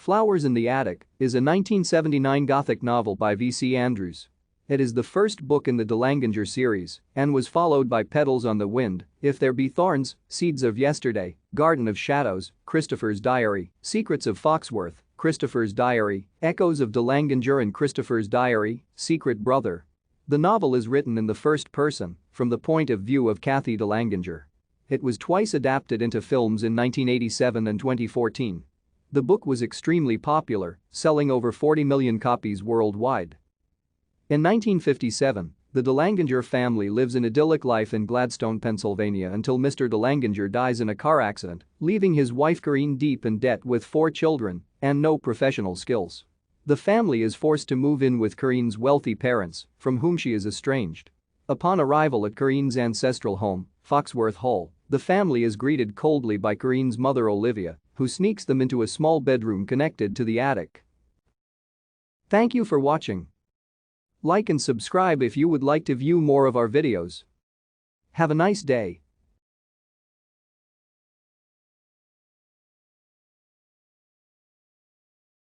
Flowers in the Attic is a 1979 Gothic novel by V.C. Andrews. It is the first book in the Dollanganger series and was followed by Petals on the Wind, If There Be Thorns, Seeds of Yesterday, Garden of Shadows, Christopher's Diary, Secrets of Foxworth, Christopher's Diary, Echoes of Dollanganger and Christopher's Diary, Secret Brother. The novel is written in the first person, from the point of view of Cathy Dollanganger. It was twice adapted into films in 1987 and 2014. The book was extremely popular, selling over 40 million copies worldwide. In 1957, the Dollanganger family lives an idyllic life in Gladstone, Pennsylvania until Mr. Dollanganger dies in a car accident, leaving his wife Corinne deep in debt with 4 children and no professional skills. The family is forced to move in with Corinne's wealthy parents, from whom she is estranged. Upon arrival at Corinne's ancestral home, Foxworth Hall, the family is greeted coldly by Corinne's mother Olivia, who sneaks them into a small bedroom connected to the attic. Thank you for watching. Like and subscribe if you would like to view more of our videos. Have a nice day.